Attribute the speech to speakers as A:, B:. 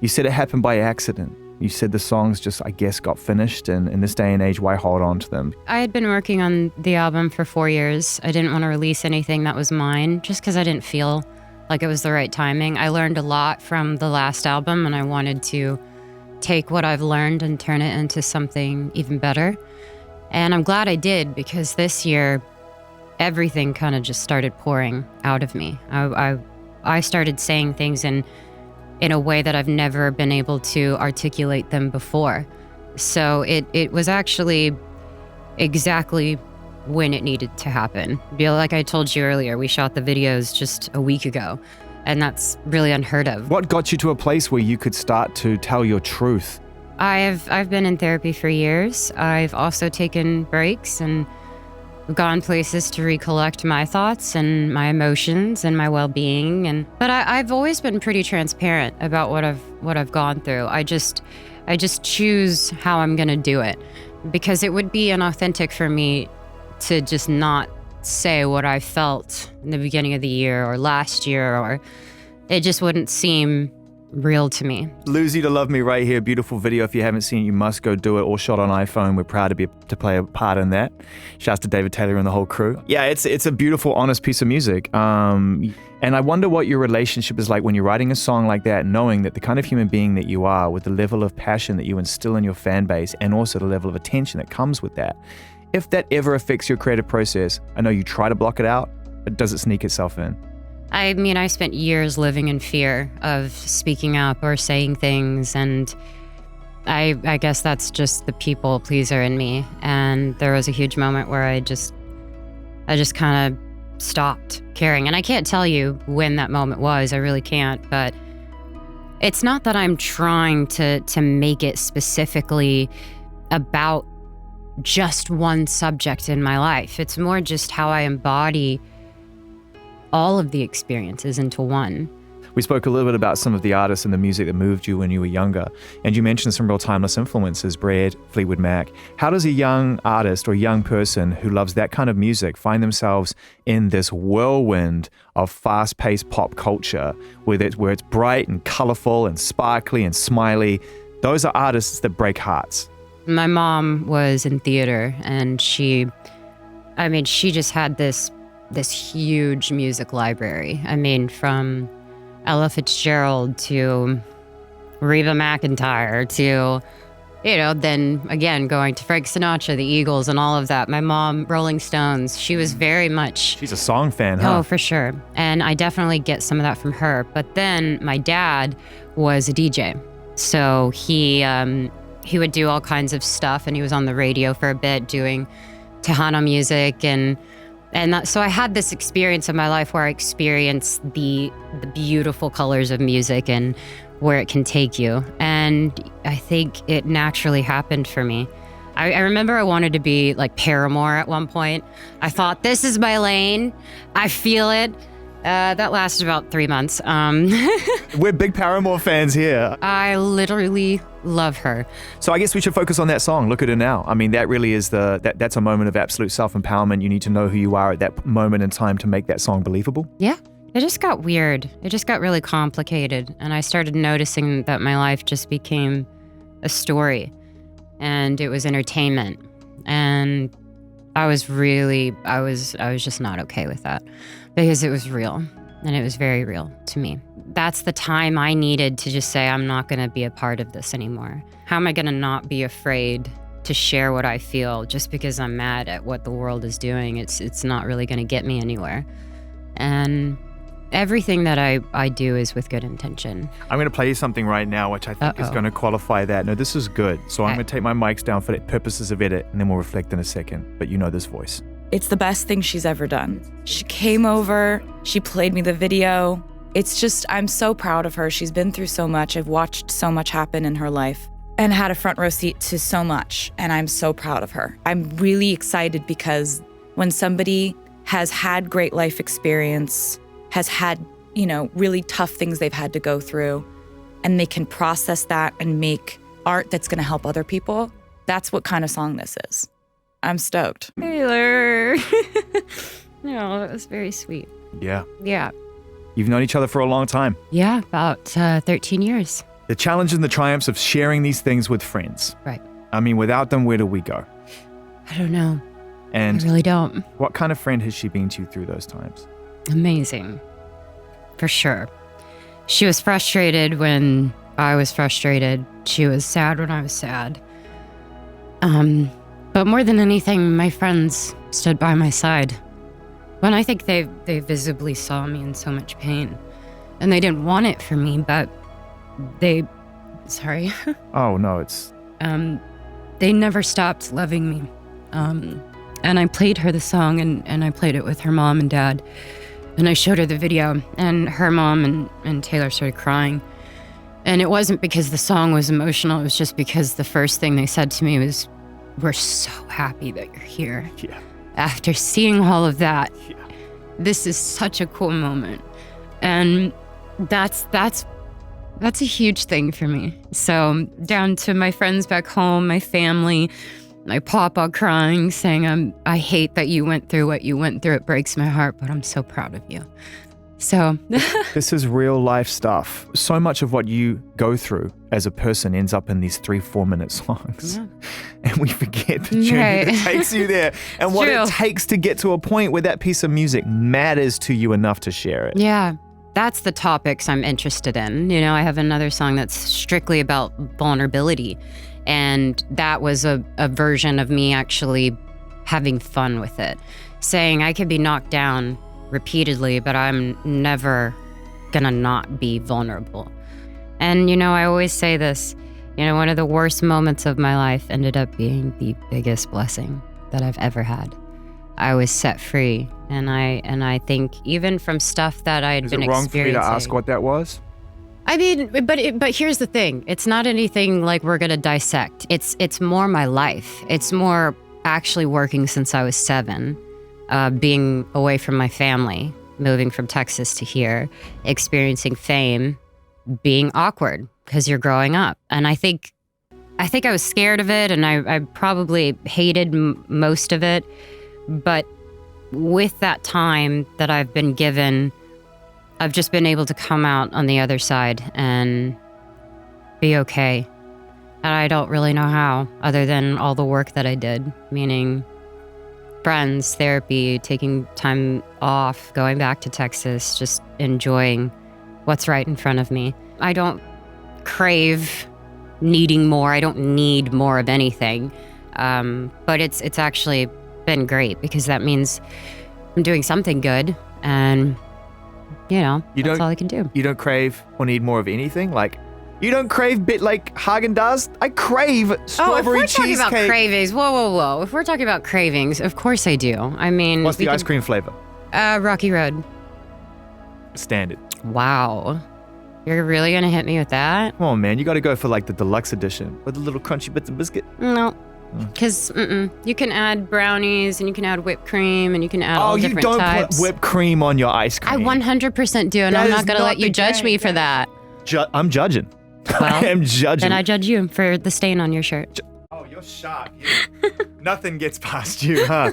A: You said it happened by accident. You said the songs just, I guess, got finished, and in this day and age, why hold on to them?
B: I had been working on the album for 4 years. I didn't want to release anything that was mine just because I didn't feel like it was the right timing. I learned a lot from the last album, and I wanted to take what I've learned and turn it into something even better. And I'm glad I did, because this year, everything kind of just started pouring out of me. I started saying things in a way that I've never been able to articulate them before. So it was actually exactly when it needed to happen. Like I told you earlier, we shot the videos just a week ago, and that's really unheard of.
A: What got you to a place where you could start to tell your truth?
B: I've been in therapy for years. I've also taken breaks and gone places to recollect my thoughts and my emotions and my well-being. But I've always been pretty transparent about what I've gone through. I just choose how I'm gonna do it, because it would be inauthentic for me to just not say what I felt in the beginning of the year or last year, or it just wouldn't seem real to me.
A: Lose You to Love Me right here. Beautiful video. If you haven't seen it, you must go do it. All shot on iPhone. We're proud to play a part in that. Shouts to David Taylor and the whole crew. Yeah, it's a beautiful, honest piece of music. And I wonder what your relationship is like when you're writing a song like that, knowing that the kind of human being that you are, with the level of passion that you instill in your fan base, and also the level of attention that comes with that. If that ever affects your creative process, I know you try to block it out, but does it sneak itself in?
B: I mean, I spent years living in fear of speaking up or saying things, and I guess that's just the people pleaser in me. And there was a huge moment where I just kind of stopped caring. And I can't tell you when that moment was, I really can't, but it's not that I'm trying to make it specifically about just one subject in my life. It's more just how I embody all of the experiences into one.
A: We spoke a little bit about some of the artists and the music that moved you when you were younger, and you mentioned some real timeless influences, Brad, Fleetwood Mac. How does a young artist or young person who loves that kind of music find themselves in this whirlwind of fast-paced pop culture where it's bright and colorful and sparkly and smiley? Those are artists that break hearts.
B: My mom was in theater, and she just had this huge music library. I mean, from Ella Fitzgerald to Reba McEntire to, then again, going to Frank Sinatra, the Eagles, and all of that. My mom, Rolling Stones, she was very much...
A: She's a song fan, huh?
B: Oh, for sure. And I definitely get some of that from her. But then my dad was a DJ. So he would do all kinds of stuff, and he was on the radio for a bit doing Tejano music, so I had this experience in my life where I experienced the beautiful colors of music and where it can take you. And I think it naturally happened for me. I remember I wanted to be like Paramore at one point. I thought, this is my lane. I feel it. That lasted about 3 months.
A: We're big Paramore fans here.
B: I literally love her.
A: So I guess we should focus on that song, Look at Her Now. I mean, that really is that's a moment of absolute self-empowerment. You need to know who you are at that moment in time to make that song believable.
B: Yeah. It just got weird. It just got really complicated. And I started noticing that my life just became a story, and it was entertainment. And I was just not okay with that, because it was real, and it was very real to me. That's the time I needed to just say, I'm not gonna be a part of this anymore. How am I gonna not be afraid to share what I feel just because I'm mad at what the world is doing? It's not really gonna get me anywhere. And everything that I do is with good intention.
A: I'm going to play you something right now, which I think is going to qualify that. No, this is good. So I'm going to take my mics down for the purposes of edit, and then we'll reflect in a second. But you know this voice.
C: It's the best thing she's ever done. She came over, she played me the video. It's just, I'm so proud of her. She's been through so much. I've watched so much happen in her life and had a front row seat to so much. And I'm so proud of her. I'm really excited because when somebody has had great life experience, has had, really tough things they've had to go through, and they can process that and make art that's going to help other people, that's what kind of song this is. I'm stoked.
B: Taylor. No, that was very sweet.
A: Yeah.
B: Yeah.
A: You've known each other for a long time.
B: Yeah, about 13 years.
A: The challenge and the triumphs of sharing these things with friends.
B: Right.
A: I mean, without them, where do we go?
B: I don't know.
A: And
B: I really don't.
A: what kind of friend has she been to you through those times?
B: Amazing. For sure. She was frustrated when I was frustrated. She was sad when I was sad. But more than anything, my friends stood by my side. When I think they visibly saw me in so much pain. And they didn't want it for me, but sorry.
A: Oh, no, it's...
B: They never stopped loving me. And I played her the song, and I played it with her mom and dad. And I showed her the video, and her mom and Taylor started crying. And it wasn't because the song was emotional. It was just because the first thing they said to me was, "We're so happy that you're here."
A: Yeah.
B: After seeing all of that,
A: Yeah.
B: this is such a cool moment. And that's a huge thing for me. So down to my friends back home, my family, my papa crying, saying, I hate that you went through what you went through. It breaks my heart, but I'm so proud of you. So
A: This is real life stuff. So much of what you go through as a person ends up in these 3-4 minute songs.
B: Yeah.
A: And we forget the journey
B: Right.
A: that takes you there and what
B: True.
A: it takes to get to a point where that piece of music matters to you enough to share it.
B: yeah, that's the topics I'm interested in. You know, I have another song that's strictly about vulnerability. And that was a version of me actually having fun with it, saying I could be knocked down repeatedly, but I'm never gonna not be vulnerable. And, you know, I always say this, you know, one of the worst moments of my life ended up being the biggest blessing that I've ever had. I was set free, and I think even from stuff that I had
A: Is
B: been
A: it wrong for me to
B: experiencing.
A: ask what that was?
B: I mean, but here's the thing. It's not anything like we're gonna dissect. It's more my life. It's more actually working since I was 7, being away from my family, moving from Texas to here, experiencing fame, being awkward because you're growing up. And I think I was scared of it, and I probably hated most of it. But with that time that I've been given, I've just been able to come out on the other side and be okay. And I don't really know how, other than all the work that I did, meaning friends, therapy, taking time off, going back to Texas, just enjoying what's right in front of me. I don't crave needing more. I don't need more of anything. But it's actually been great because that means I'm doing something good, and you know, that's all I can do.
A: You don't crave or need more of anything? Like, you don't crave bit like Haagen-Dazs? I crave strawberry
B: if we're talking
A: cheesecake.
B: about cravings, whoa. If we're talking about cravings, of course I do. I mean,
A: What's the ice cream flavor?
B: Rocky Road.
A: Standard.
B: Wow. You're really gonna hit me with that?
A: Come on, man. You got to go for like the deluxe edition with the little crunchy bits of biscuit.
B: No. Because you can add brownies, and you can add whipped cream, and you can add all
A: you
B: different
A: don't
B: types.
A: put whipped cream on your ice
B: I
A: cream.
B: 100% do, and
A: That
B: I'm
A: is
B: not gonna
A: not
B: let you
A: the
B: judge
A: game.
B: me for that.
A: I'm judging.
B: Well,
A: I am judging.
B: And I judge you for the stain on your shirt.
A: Oh, you're sharp. Nothing gets past you, huh?